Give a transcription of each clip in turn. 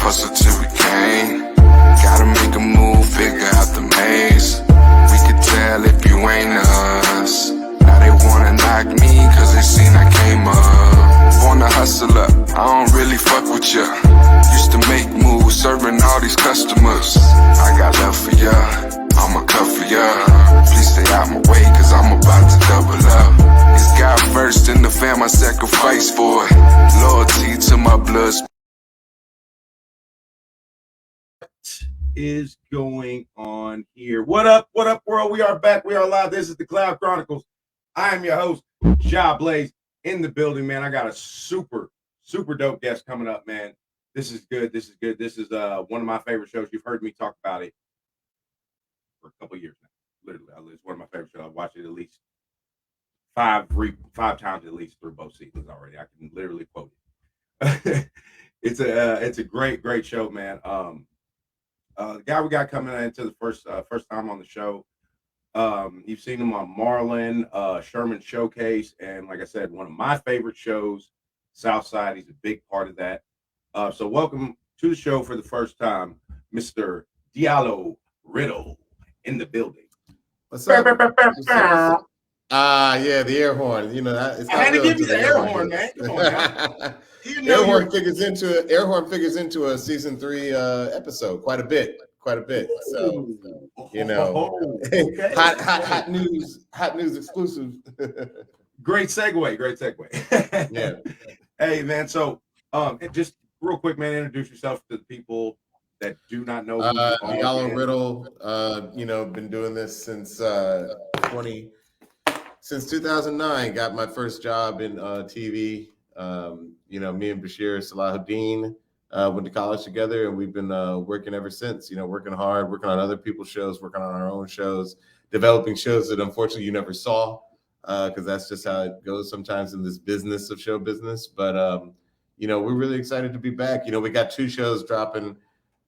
hustle till we gain. Gotta make a move, figure out the maze. We could tell if you ain't us. Now they wanna knock me cause they seen I came up. Wanna hustle up, I don't really fuck with ya. Used to make moves, serving all these customers. I got love for ya, I'ma cut for ya. Please stay out my way cause I'm about to double up. It's God first in the fam, I sacrifice for it. Loyalty to my blood. Is going on here? What up, world? We are back. We are live. This is the Cloud Chronicles. I am your host, Ja Blaze, in the building, man. I got a super dope guest coming up, man. This is good. This is one of my favorite shows. You've heard me talk about it for a couple years now. Literally, it's one of my favorite shows. I've watched it at least five times at least through both seasons already. I can literally quote it. It's a great show, man. The guy we got coming into the first time on the show, you've seen him on MARLAN, Shermans Showcase, and like I said, one of my favorite shows, Southside. He's a big part of that. So welcome to the show for the first time, Mr. Diallo Riddle in the building. What's up? Yeah, the air horn. You know, I had to give you the air horn, man. Come on now. Air horn figures into a season 3 episode quite a bit. So you know, okay. hot news exclusive. Great segue. Yeah. Hey man, so just real quick, man, introduce yourself to the people that do not know. Diallo Riddle. You know, been doing this since 2009. Got my first job in TV. You know, me and Bashir Salahuddin went to college together, and we've been working ever since. You know, working hard, working on other people's shows, working on our own shows, developing shows that unfortunately you never saw, because that's just how it goes sometimes in this business of show business. But you know, we're really excited to be back. You know, we got 2 shows dropping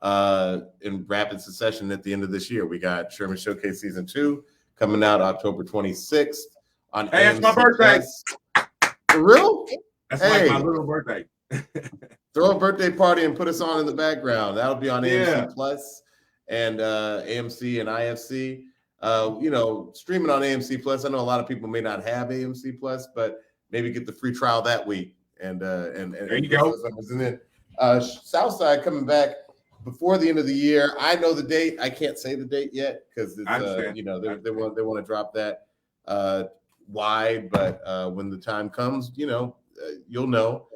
in rapid succession at the end of this year. We got Shermans Showcase season 2 coming out October 26th on. Hey, it's my birthday. For real? That's like my little birthday. Throw a birthday party and put us on in the background. That'll be on AMC Plus and AMC and IFC. You know, streaming on AMC Plus. I know a lot of people may not have AMC Plus, but maybe get the free trial that week. And there you go. And then Southside coming back before the end of the year. I know the date. I can't say the date yet because it's you know, they want to drop that wide, but when the time comes, you know, you'll know.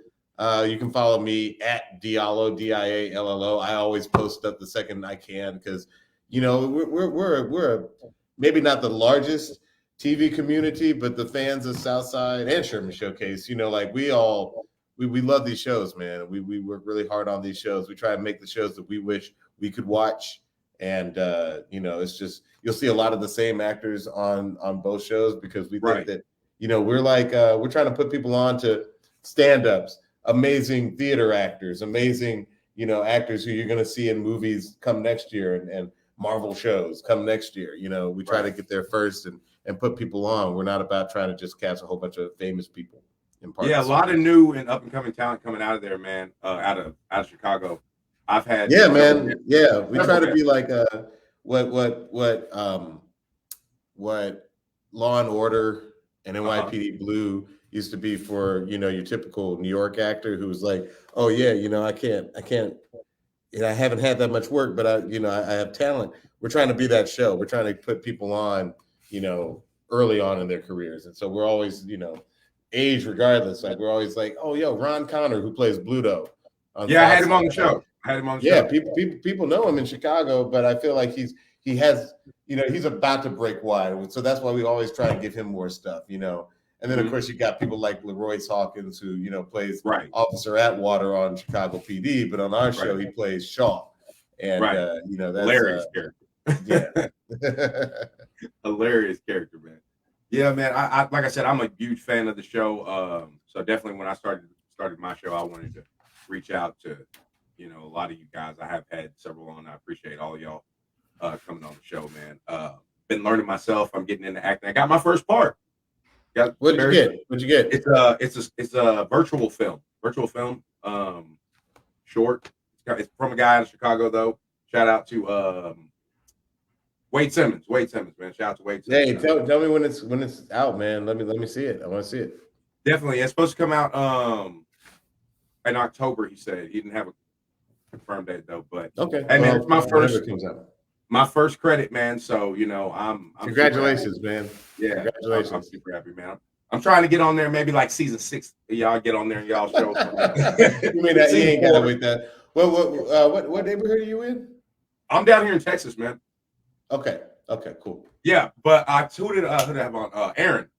You can follow me at Diallo, Diallo. I always post up the second I can because, you know, we're maybe not the largest TV community, but the fans of Southside and Sherman Showcase, you know, like we love these shows, man. We work really hard on these shows. We try to make the shows that we wish we could watch. And, you know, it's just, you'll see a lot of the same actors on both shows because we think that, you know, we're like, we're trying to put people on to stand-ups, amazing theater actors, amazing, you know, actors who you're going to see in movies come next year and Marvel shows come next year. You know, we try to get there first and put people on. We're not about trying to just cast a whole bunch of famous people. Yeah, a lot of new and up-and-coming talent coming out of there, man, out of Chicago. I've had man. Yeah, we try to be like what Law and Order and NYPD Blue used to be for, you know, your typical New York actor who's like, oh yeah, you know, I can't, you know, I haven't had that much work, but I have talent. We're trying to be that show. We're trying to put people on, you know, early on in their careers, and so we're always, you know, age regardless. Like we're always like, oh yo, Ron Connor who plays Bluto. I had him on the show. Yeah, people know him in Chicago, but I feel like he has, you know, he's about to break wide. So that's why we always try to give him more stuff, you know. And then of course you got people like Leroy Hawkins who, you know, plays Officer Atwater on Chicago PD, but on our show he plays Shaw. And you know, that's hilarious character. Yeah. Hilarious character, man. Yeah, man. I like I said, I'm a huge fan of the show. So definitely when I started my show, I wanted to reach out to, you know, a lot of you guys. I have had several on. I appreciate all of y'all coming on the show, man. Been learning myself. I'm getting into acting. I got my first part. What'd you get? It's a virtual film. Short. It's It's from a guy out of Chicago, though. Shout out to Wade Simmons. Wade Simmons, man. Shout out to Wade Simmons. Hey, tell me when it's out, man. Let me see it. I want to see it. Definitely. It's supposed to come out in October, he said. He didn't have a confirmed date though, but okay. Hey man, it's my first credit, man. So I'm congratulations, man. Yeah, congratulations. I'm super happy, man. I'm trying to get on there, maybe like season 6. Y'all get on there and y'all show. You mean that you ain't gotta wait that? What neighborhood are you in? I'm down here in Texas, man. Okay, cool. Yeah, but I tutored who did I have on Aaron.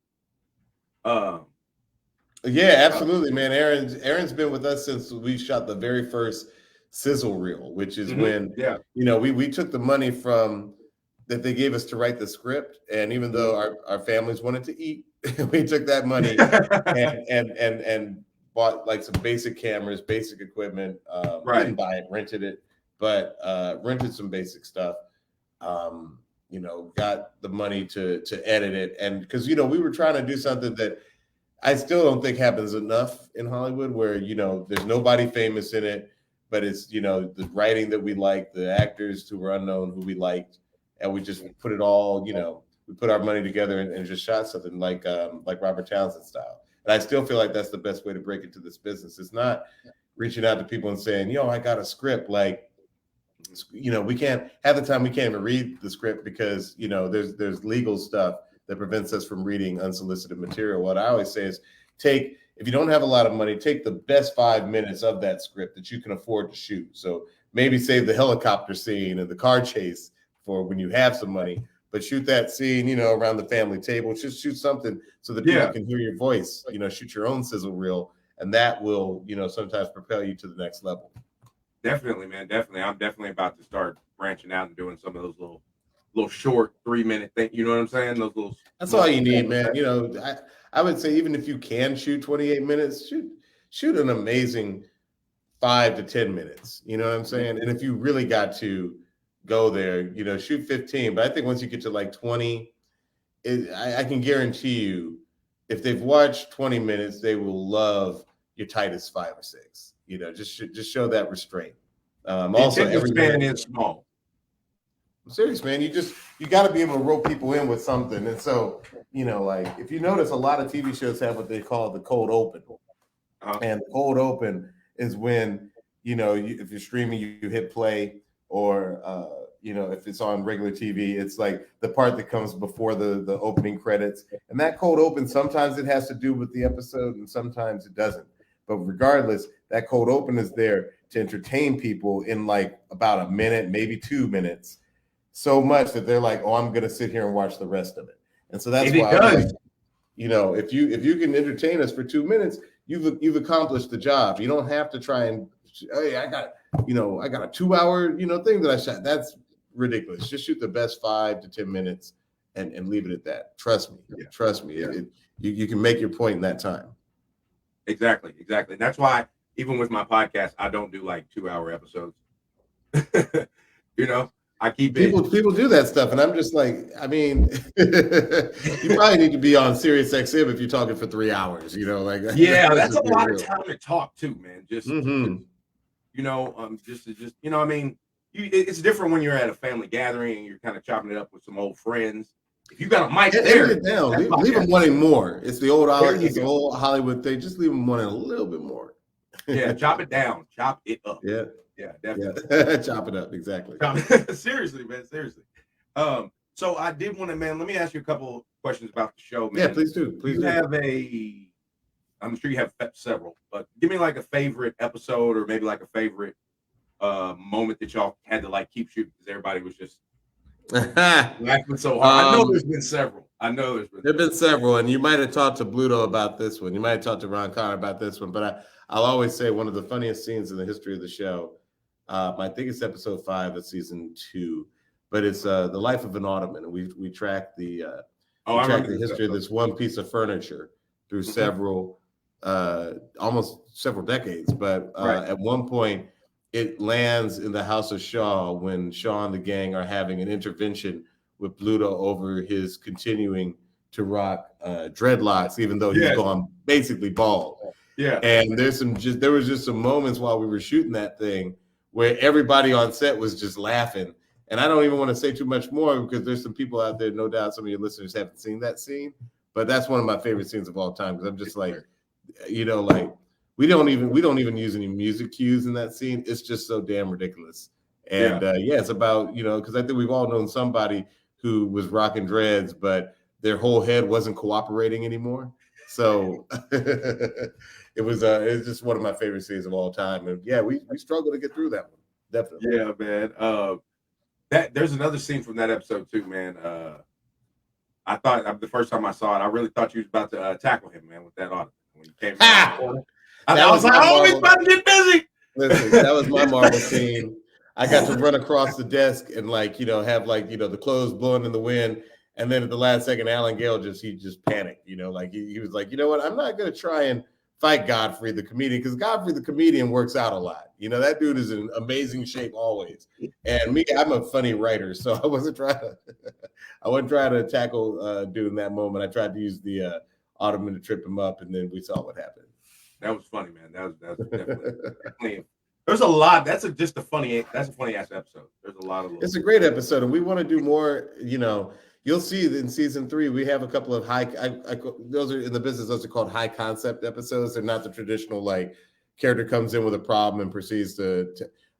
Yeah, absolutely, man. Aaron's been with us since we shot the very first sizzle reel, which is when we took the money from that they gave us to write the script, and even though our families wanted to eat, we took that money and bought like some basic cameras, basic equipment. Didn't buy it, rented it, but rented some basic stuff. Got the money to edit it, and because we were trying to do something that I still don't think happens enough in Hollywood, where there's nobody famous in it, but it's the writing that we like, the actors who were unknown who we liked, and we just put it all, we put our money together and just shot something like Robert Townsend style. And I still feel like that's the best way to break into this business. It's not reaching out to people and saying, I got a script. Like, we can't have the time. We can't even read the script because there's legal stuff that prevents us from reading unsolicited material. What I always say is if you don't have a lot of money, take the best 5 minutes of that script that you can afford to shoot. So maybe save the helicopter scene and the car chase for when you have some money, but shoot that scene, around the family table. Just shoot something so that people can hear your voice, shoot your own sizzle reel, and that will, sometimes propel you to the next level. Definitely, man. Definitely. I'm definitely about to start branching out and doing some of those little short 3-minute thing. You know what I'm saying? That's all you need, man. I would say even if you can shoot 28 minutes, shoot an amazing 5 to 10 minutes. You know what I'm saying? And if you really got to go there, shoot 15. But I think once you get to like 20, I can guarantee you, if they've watched 20 minutes, they will love your tightest 5 or 6. Just show that restraint. Also, every span is small. I'm serious, man. You got to be able to rope people in with something. And so, like if you notice, a lot of TV shows have what they call the cold open. And the cold open is when, if you're streaming, you hit play, or, if it's on regular TV, it's like the part that comes before the opening credits. And that cold open, sometimes it has to do with the episode and sometimes it doesn't. But regardless, that cold open is there to entertain people in like about a minute, maybe 2 minutes. So much that they're like, I'm going to sit here and watch the rest of it. And so that's why, if you can entertain us for 2 minutes, you've accomplished the job. You don't have to try and, hey, I got a 2-hour, thing that I shot. That's ridiculous. Just shoot the best 5 to 10 minutes and leave it at that. Trust me. Yeah. Trust me. Yeah. You can make your point in that time. Exactly. And that's why even with my podcast, I don't do like 2-hour episodes. I keep people do that stuff, and I'm just like, I mean, you probably need to be on Sirius XM if you're talking for 3 hours. That's a lot of time to talk too, man. It's different when you're at a family gathering and you're kind of chopping it up with some old friends. If you got a mic there, down. Leave them wanting more. It's the old Hollywood thing. Just leave them wanting a little bit more. Yeah, chop it down, chop it up. Yeah. Yeah, definitely. Yeah. Chop it up, exactly. Seriously, man, seriously. So I did want to, man, let me ask you a couple questions about the show, man. Yeah, please do. I'm sure you have several, but give me like a favorite episode or maybe like a favorite moment that y'all had to like keep shooting because everybody was just laughing so hard. I know there's been several. There's been several, and you might have talked to Bluto about this one. You might have talked to Ron Connor about this one, but I'll always say one of the funniest scenes in the history of the show. I think it's episode 5 of season 2, but it's the life of an ottoman, and we track the history of this one piece of furniture through almost several decades. But at one point, it lands in the house of Shaw when Shaw and the gang are having an intervention with Bluto over his continuing to rock dreadlocks, even though he's gone basically bald. Yeah, and there was just some moments while we were shooting that thing where everybody on set was just laughing. And I don't even want to say too much more because there's some people out there, no doubt some of your listeners haven't seen that scene, but that's one of my favorite scenes of all time because I'm just like, like we don't even use any music cues in that scene. It's just so damn ridiculous. And it's about, because I think we've all known somebody who was rocking dreads, but their whole head wasn't cooperating anymore. So it's just one of my favorite scenes of all time. And we struggle to get through that one. Definitely. Yeah, man. There's another scene from that episode too, man. I thought the first time I saw it, I really thought you was about to tackle him, man, with that auto when he came. I was like, oh, he's about to get busy. Listen, that was my Marvel scene. I got to run across the desk and have the clothes blowing in the wind. And then at the last second, Alan Gale just panicked, he was like, you know what? I'm not going to try and fight Godfrey the comedian because Godfrey the comedian works out a lot. That dude is in amazing shape always. And me, I'm a funny writer, so I wasn't trying to tackle dude in that moment. I tried to use the Ottoman to trip him up, and then we saw what happened. That was funny, man. That was definitely. There's a lot. That's a funny ass episode. There's a lot of. It's a great episode, and we want to do more. You'll see that in season 3 we have a couple of those are in the business. Those are called high concept episodes. They're not the traditional character comes in with a problem and proceeds to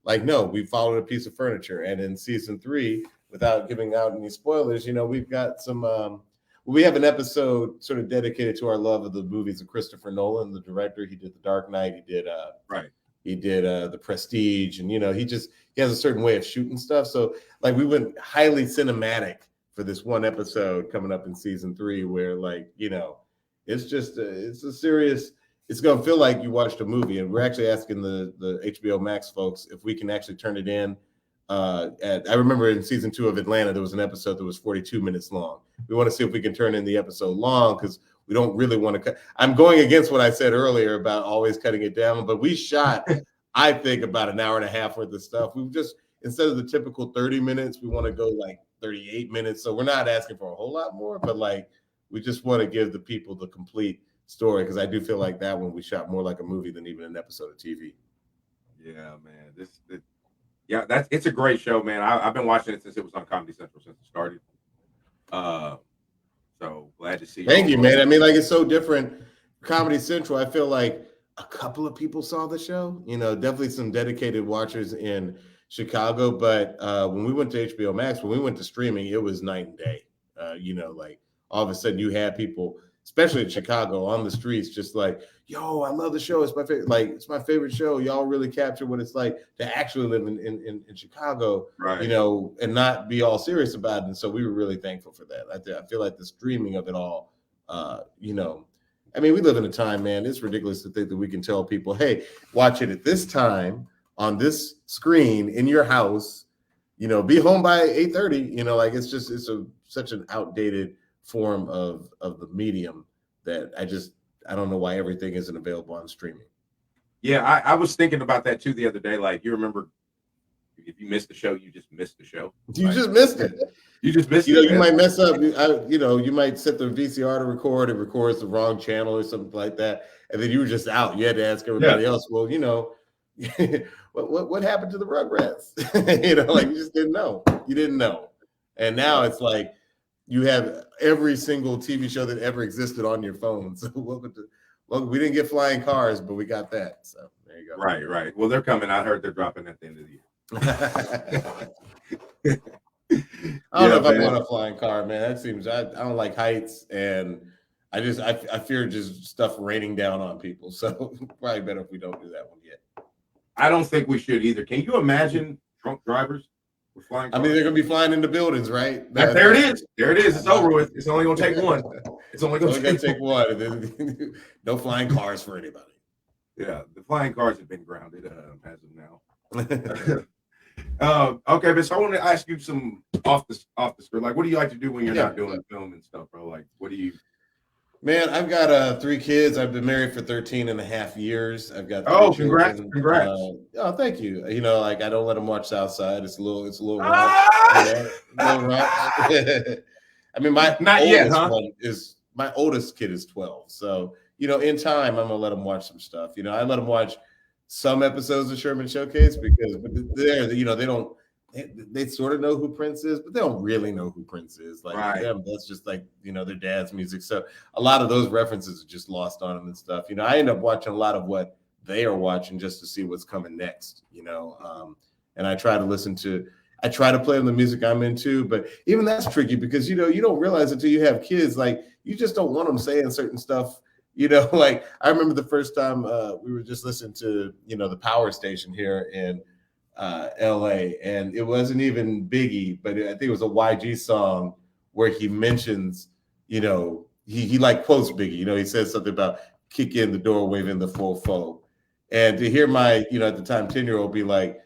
no. We followed a piece of furniture, and in season 3, without giving out any spoilers, we've got some. We have an episode sort of dedicated to our love of the movies of Christopher Nolan, the director. He did The Dark Knight. He did He did The Prestige, and he has a certain way of shooting stuff. So we went highly cinematic for this one episode coming up in season 3, where it's just it's a serious. It's gonna feel like you watched a movie, and we're actually asking the HBO Max folks if we can actually turn it in. I remember in season 2 of Atlanta, there was an episode that was 42 minutes long. We want to see if we can turn in the episode long because we don't really want to cut. I'm going against what I said earlier about always cutting it down, but we shot, I think, about an hour and a half worth of stuff. We've just, instead of the typical 30 minutes, we want to go 38 minutes. So we're not asking for a whole lot more, but we just want to give the people the complete story because I do feel like that one we shot more like a movie than even an episode of TV. Yeah, man. It's a great show, man. I've been watching it since it was on Comedy Central since it started. So glad to see you. Thank you, man. I mean, it's so different. Comedy Central, I feel like a couple of people saw the show. Definitely some dedicated watchers in Chicago. But when we went to HBO Max, when we went to streaming, it was night and day. All of a sudden you had people, especially in Chicago, on the streets, just yo, I love the show. It's my favorite. It's my favorite show. Y'all really capture what it's like to actually live in Chicago, right. And not be all serious about it. And so we were really thankful for that. I feel like the streaming of it all, I mean, we live in a time, man, it's ridiculous to think that we can tell people, hey, watch it at this time on this screen in your house, be home by 8:30, it's such an outdated form of the medium that I don't know why everything isn't available on streaming. Yeah, I was thinking about that too the other day. You remember, if you missed the show, you just missed the show. You just missed it. You just missed it. You might mess up. You might set the VCR to record. It records the wrong channel or something like that, and then you were just out. You had to ask everybody else. Well, what happened to the Rugrats? You just didn't know. You didn't know, and now it's you have every single TV show that ever existed on your phone. So we didn't get flying cars, but we got that. So there you go. Right. Well, they're coming. I heard they're dropping at the end of the year. I don't know if I want a flying car, man. That seems I don't like heights, and I fear just stuff raining down on people. So probably better if we don't do that one yet. I don't think we should either. Can you imagine drunk drivers? I mean, they're going to be flying into buildings, right? There it is. It's over with. It's only going to take one. It's only going to take one. No flying cars for anybody. Yeah, the flying cars have been grounded as of now. Okay, but so I want to ask you some off the script. What do you like to do when you're not doing film and stuff, bro? What do you? Man, I've got 3 kids. I've been married for 13 and a half years. I've got congrats. Thank you. I don't let them watch Southside. It's a little rough. I mean, my oldest kid is 12. So, in time, I'm gonna let them watch some stuff. I let them watch some episodes of Shermans Showcase because they're, you know, they sort of know who Prince is, but they don't really know who Prince is. Like for them, that's just like, you know, their dad's music. So a lot of those references are just lost on them and stuff. You know, I end up watching a lot of what they are watching just to see what's coming next, you know. And I try to play them the music I'm into, but even that's tricky because, you know, you don't realize until you have kids, like you just don't want them saying certain stuff. You know, like I remember the first time we were just listening to, you know, the Power Station here in LA, and it wasn't even Biggie, but I think it was a YG song where he mentions, you know, he like quotes Biggie. You know, he says something about kick in the door, waving the 4-4. And to hear my, you know, at the time 10-year-old be like,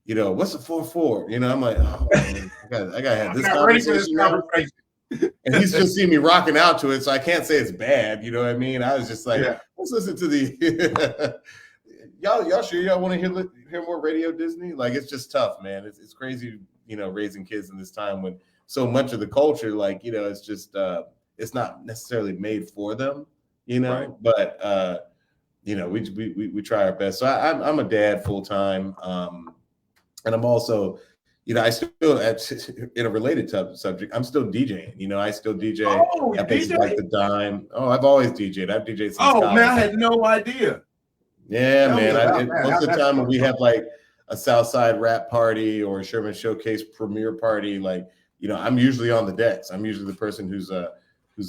you know, what's a 4-4? You know, I'm like, oh man, I gotta have this conversation. And he's just seen me rocking out to it, so I can't say it's bad. You know what I mean? I was just like, let's listen to the y'all sure y'all want to hear more Radio Disney? Like, it's just tough, man. It's crazy, you know, raising kids in this time when so much of the culture, like, you know, it's just it's not necessarily made for them, you know. But you know, we try our best. So I'm a dad full time, and I'm also, you know, I still, in a related subject, I'm still DJing. You know, I still DJ at places like the Dime. Oh, I've always DJed. I've DJed since college. Man, I had no idea. Yeah, man. Most of the time when we have like a Southside rap party or a Sherman Showcase premiere party, like, you know, I'm usually on the decks. I'm usually the person who's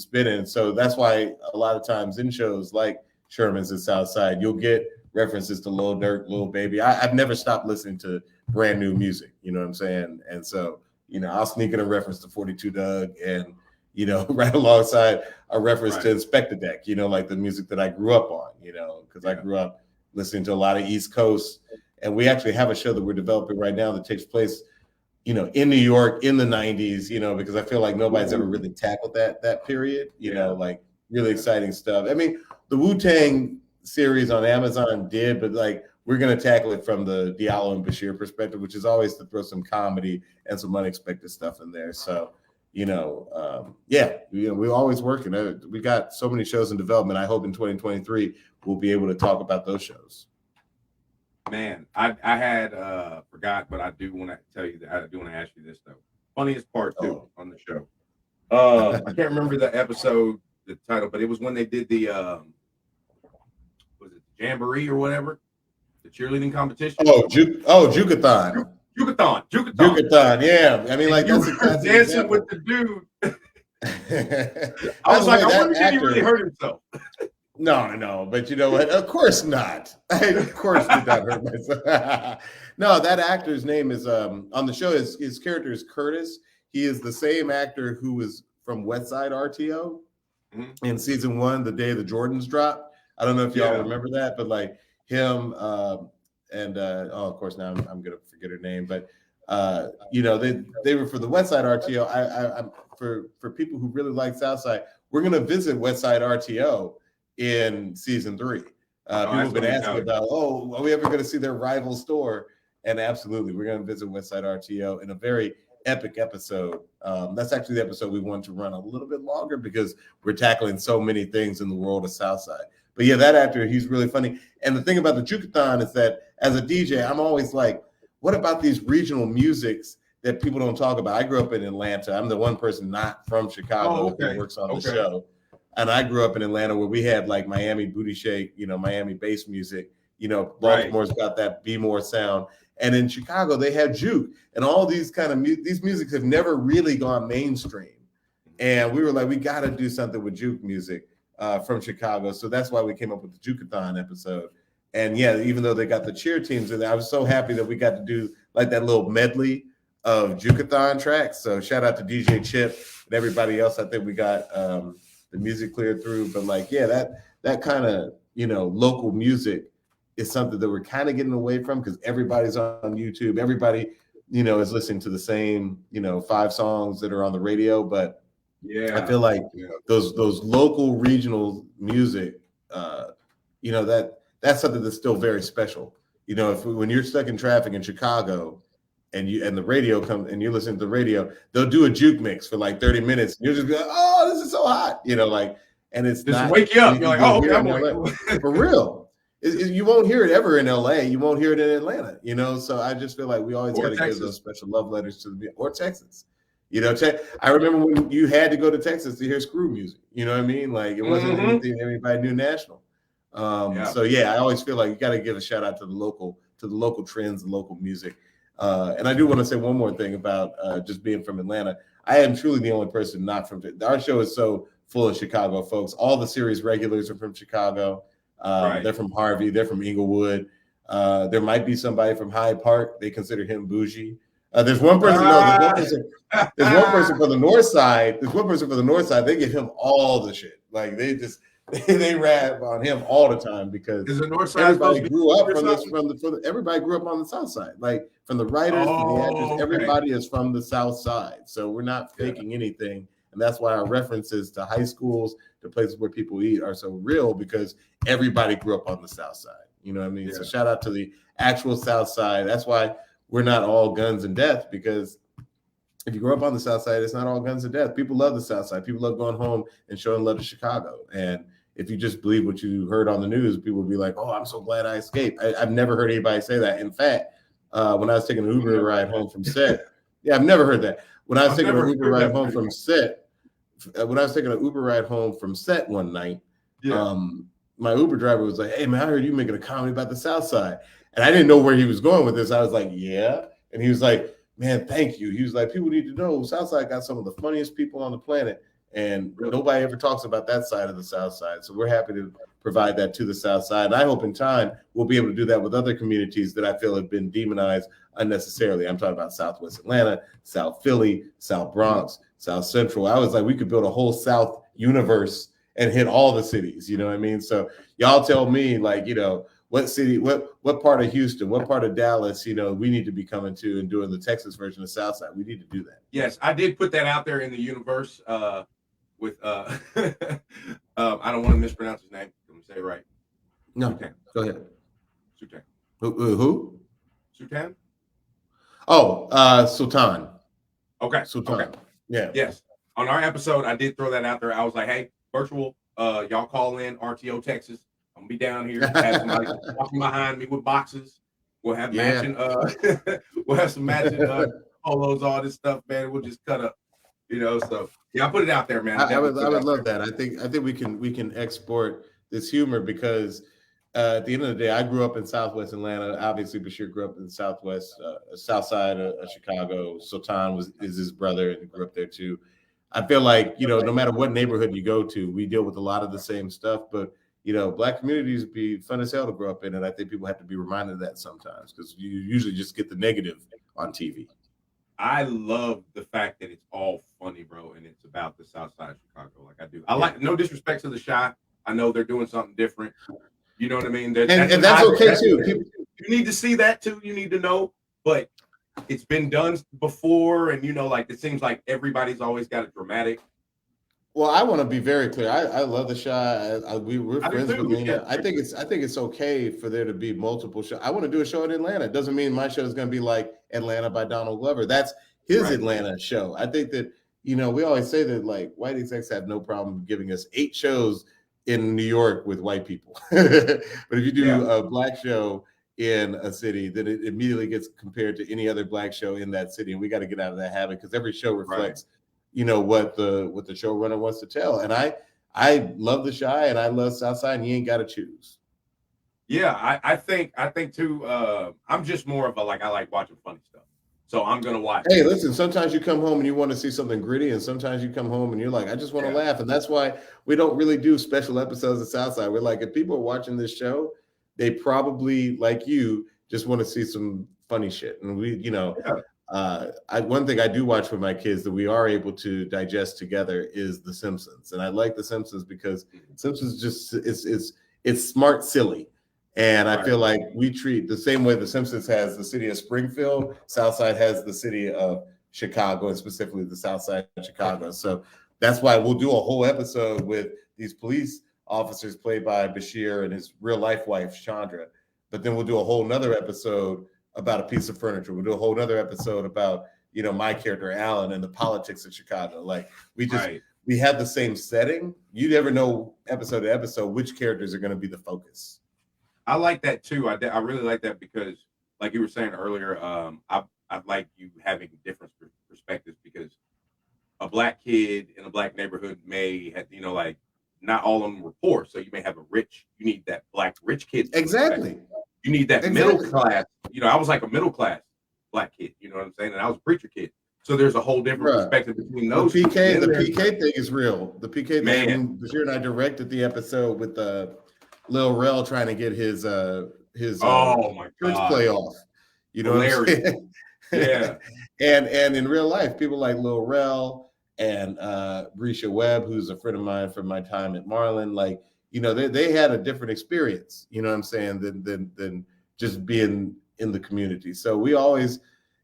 spinning. So that's why a lot of times in shows like Sherman's and Southside, you'll get references to Lil Durk, Lil Baby. I've never stopped listening to brand new music, you know what I'm saying? And so, you know, I'll sneak in a reference to 42 Doug and, you know, right alongside a reference to Inspector Deck, you know, like the music that I grew up on, you know, because I grew up listening to a lot of East Coast. And we actually have a show that we're developing right now that takes place, you know, in New York in the 90s, you know, because I feel like nobody's ever really tackled that period, you know, like really exciting stuff. I mean, the Wu-Tang series on Amazon did, but like, we're going to tackle it from the Diallo and Bashir perspective, which is always to throw some comedy and some unexpected stuff in there. So, you know, we're always working. We got so many shows in development. I hope in 2023 we'll be able to talk about those shows. Man, I had forgot, but I do want to tell you that I do want to ask you this though. Funniest part too on the show. I can't remember the episode, the title, but it was when they did the was it Jamboree or whatever, the cheerleading competition. Jukathon. Jukathon. Yeah, I mean, like that's dancing example. With the dude. I was like, I wonder if he really hurt himself. No, but you know what? Of course not. I, of course, did not hurt myself. No, that actor's name is on the show. His character is Curtis. He is the same actor who was from West Side RTO in season 1, the day the Jordans dropped. I don't know if y'all remember that, but like him and of course now I'm gonna forget her name, but you know, they were for the West Side RTO. I'm for people who really like Southside, we're gonna visit West Side RTO in season 3. People have been asking about, are we ever going to see their rival store? And absolutely, we're going to visit West Side RTO in a very epic episode. That's actually the episode we want to run a little bit longer because we're tackling so many things in the world of Southside. But yeah, that actor, he's really funny. And the thing about the Jukathon is that as a DJ, I'm always like, what about these regional musics that people don't talk about? I grew up in Atlanta. I'm the one person not from Chicago who works on the show. And I grew up in Atlanta where we had like Miami booty shake, you know, Miami bass music, you know, Baltimore's got that Be More sound. And in Chicago, they had juke and all these kind of these musics have never really gone mainstream. And we were like, we got to do something with juke music from Chicago. So that's why we came up with the Jukathon episode. And yeah, even though they got the cheer teams in there, I was so happy that we got to do like that little medley of Jukathon tracks. So shout out to DJ Chip and everybody else. I think we got the music cleared through, but like, yeah, that kind of, you know, local music is something that we're kind of getting away from because everybody's on YouTube. Everybody, you know, is listening to the same, you know, 5 songs that are on the radio. But yeah, I feel like those local regional music, you know, that's something that's still very special. You know, when you're stuck in traffic in Chicago and the radio comes and you're listening to the radio, they'll do a juke mix for like 30 minutes. And you're just going, oh, this is so hot. You know, like, and it's just not wake you up. You're like, oh, okay, I'm like, for real. You won't hear it ever in LA. You won't hear it in Atlanta, you know? So I just feel like we always got to give those special love letters to the, or Texas. You know, I remember when you had to go to Texas to hear screw music. You know what I mean? Like it wasn't anything everybody knew national. So yeah, I always feel like you got to give a shout out to the local trends, the local music. And I do want to say one more thing about just being from Atlanta. I am truly the only person not from. Our show is so full of Chicago folks. All the series regulars are from Chicago. They're from Harvey. They're from Inglewood. There might be somebody from Hyde Park. They consider him bougie. There's one person. There's one person for the North Side. There's one person for the North Side. They give him all the shit. Like they rap on him all the time because everybody grew up everybody grew up on the South Side. Like from the writers to the actors, everybody is from the South Side. So we're not faking anything. And that's why our references to high schools, to places where people eat are so real because everybody grew up on the South Side. You know what I mean? Yeah. So shout out to the actual South Side. That's why we're not all guns and death, because if you grow up on the South Side, it's not all guns and death. People love the South Side. People love going home and showing love to Chicago. And if you just believe what you heard on the news, people will be like, oh, I'm so glad I escaped. I've never heard anybody say that. In fact, when I was taking an Uber ride home from set, I've never heard that. When I was taking an Uber ride home from set, one night, my Uber driver was like, hey, man, I heard you making a comedy about the South Side. And I didn't know where he was going with this. I was like, yeah. And he was like, man, thank you. He was like, people need to know Southside got some of the funniest people on the planet. And nobody ever talks about that side of the South Side. So we're happy to provide that to the South Side. And I hope in time we'll be able to do that with other communities that I feel have been demonized unnecessarily. I'm talking about Southwest Atlanta, South Philly, South Bronx, South Central. I was like, we could build a whole South universe and hit all the cities. You know what I mean? So y'all tell me, like, you know, what city, what part of Houston, what part of Dallas, you know, we need to be coming to and doing the Texas version of Southside. We need to do that. Yes, I did put that out there in the universe with I don't want to mispronounce his name. Let me say it right. No, Sutan. Go ahead. Sutan. Who? Sutan? Oh, Sultan. Okay. Sultan. Okay. Yeah. Yes. On our episode, I did throw that out there. I was like, hey, virtual, y'all call in RTO Texas. I'm gonna be down here. Have somebody walking behind me with boxes. We'll have matching. We'll have some matching polos, all this stuff, man. We'll just cut up, you know. So yeah, I put it out there, man. I would love that. I think we can export this humor because at the end of the day, I grew up in Southwest Atlanta. Obviously, Bashir grew up in Southwest, South Side of Chicago. Sultan is his brother and grew up there too. I feel like, you know, no matter what neighborhood you go to, we deal with a lot of the same stuff, but you know, Black communities be fun as hell to grow up in, and I think people have to be reminded of that sometimes because you usually just get the negative on TV. I love the fact that it's all funny, bro, and it's about the South Side of Chicago. Like I do. I like, no disrespect to the Chi. I know they're doing something different. You know what I mean? And that's okay too. You need to see that too. You need to know, but it's been done before, and you know, like it seems like everybody's always got a dramatic. Well, I want to be very clear. I love the Chi. We're friends with Lena. I think it's okay for there to be multiple shows. I want to do a show in Atlanta. It doesn't mean my show is going to be like Atlanta by Donald Glover. That's his Atlanta show. I think that, you know, we always say that like white execs have no problem giving us 8 shows in New York with white people. But if you do a Black show in a city, then it immediately gets compared to any other Black show in that city. And we got to get out of that habit because every show reflects you know, what the showrunner wants to tell. And I love the Chi and I love Southside, and you ain't got to choose. Yeah, I think too, I'm just more of a, like, I like watching funny stuff. So I'm going to watch. Hey, listen, sometimes you come home and you want to see something gritty, and sometimes you come home and you're like, I just want to laugh. And that's why we don't really do special episodes of Southside. We're like, if people are watching this show, they probably, like you, just want to see some funny shit. And we, you know, one thing I do watch with my kids that we are able to digest together is The Simpsons, and I like The Simpsons because Simpsons just it's smart, silly, and I feel like we treat the same way The Simpsons has the city of Springfield, Southside has the city of Chicago, and specifically the South Side of Chicago. So that's why we'll do a whole episode with these police officers played by Bashir and his real life wife Chandra, but then we'll do a whole nother episode about a piece of furniture. We'll do a whole nother episode about, you know, my character Alan and the politics of Chicago. Like we just we have the same setting. You never know episode to episode which characters are going to be the focus. I like that too. I really like that because, like you were saying earlier, I like you having different perspectives because a black kid in a black neighborhood may have, like not all of them were poor. So you may have you need that black rich kid. Exactly. You need that middle class. I was like a middle class black kid. You know what I'm saying? And I was a preacher kid. So there's a whole different perspective between those. The PK thing is real. The PK man. thing. Bashir and I directed the episode with Lil Rel trying to get his church playoff. You know what I'm saying? Yeah. and in real life, people like Lil Rel and Risha Webb, who's a friend of mine from my time at Marlin, like, they had a different experience, you know what I'm saying, than just being in the community. So we always,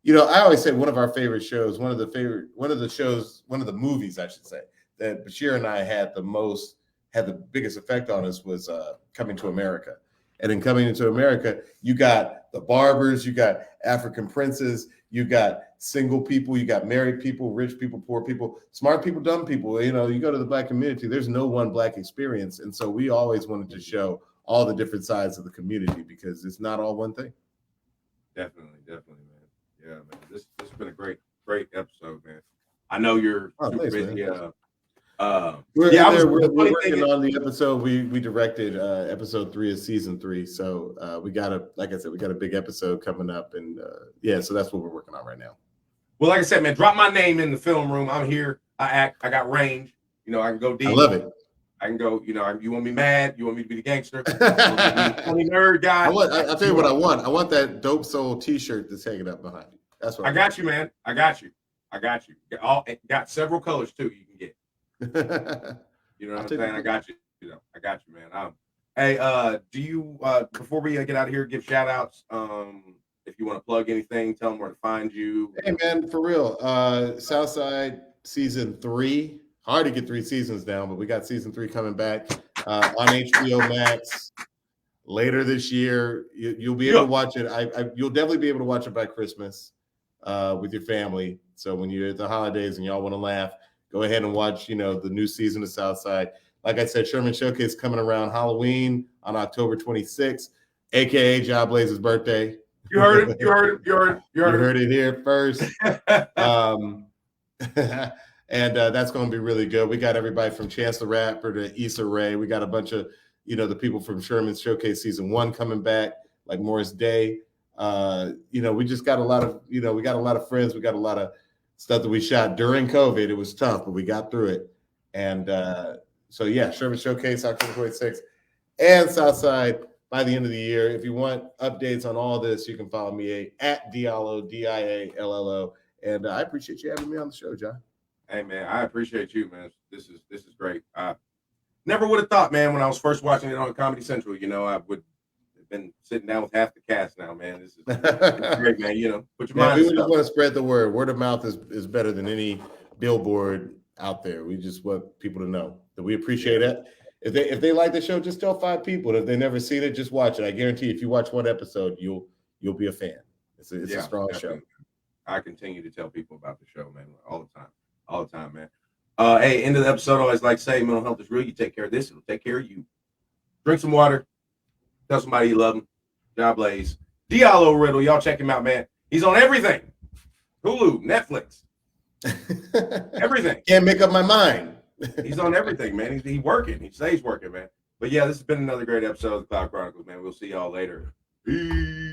I always say one of our favorite shows, one of the movies, I should say, that Bashir and I had the biggest effect on us was Coming to America. And in Coming into America, you got the barbers, you got African princes, you got single people, you got married people, rich people, poor people, smart people, dumb people. You go to the black community, there's no one black experience. And so we always wanted to show all the different sides of the community because it's not all one thing. Definitely, man. Yeah, man. This has been a great episode, man. I know you're super busy. We're working on the episode. We directed episode 3 of season 3. So we got a big episode coming up, and so that's what we're working on right now. Well, like I said, man, drop my name in the film room. I'm here. I act. I got range. I can go deep. I love it. I can go. You want me mad? You want me to be the gangster? Funny nerd guy. I'll tell you what I want. I want that Dope Soul T-shirt that's hanging up behind you. That's what I got you, man. I got you. Got several colors too. You can get. You know what I'm saying? I got you. I got you, man. Hey, do you before we get out of here, give shout outs? If you want to plug anything, tell them where to find you. Hey, man, for real. Southside season 3. Hard to get 3 seasons down, but we got season 3 coming back on HBO Max later this year. You'll be able to watch it. You'll definitely be able to watch it by Christmas with your family. So when you're at the holidays and y'all want to laugh, go ahead and watch, the new season of Southside. Like I said, Shermans Showcase coming around Halloween on October 26th, aka Job Blaze's birthday. You heard it. You heard it here first. And that's going to be really good. We got everybody from Chance the Rapper to Issa Rae. We got a bunch of, the people from Shermans Showcase season 1 coming back, like Morris Day. We just got a lot of, we got a lot of friends. We got a lot of stuff that we shot during COVID. It was tough, but we got through it. And Shermans Showcase October 26th and Southside by the end of the year. If you want updates on all this, you can follow me at Diallo, Diallo. And I appreciate you having me on the show, John. Hey, man, I appreciate you, man. This is great. I never would have thought, man, when I was first watching it on Comedy Central, I would have been sitting down with half the cast now, man. This is great, man. Put your mind. We just want to spread the word. Word of mouth is better than any billboard out there. We just want people to know that we appreciate it. If they like the show, just tell 5 people. If they've never seen it, just watch it. I guarantee if you watch one episode, you'll be a fan. It's a strong show. I continue to tell people about the show, man, all the time, man. Hey, end of the episode, I always like to say, mental health is real. You take care of this, it'll take care of you. Drink some water. Tell somebody you love them. Job Blaze. Diallo Riddle, y'all check him out, man. He's on everything. Hulu, Netflix, everything. Can't make up my mind. He's on everything, man. He's working. He stays working, man. But yeah, this has been another great episode of the Cloud Chronicles, man. We'll see y'all later. Peace.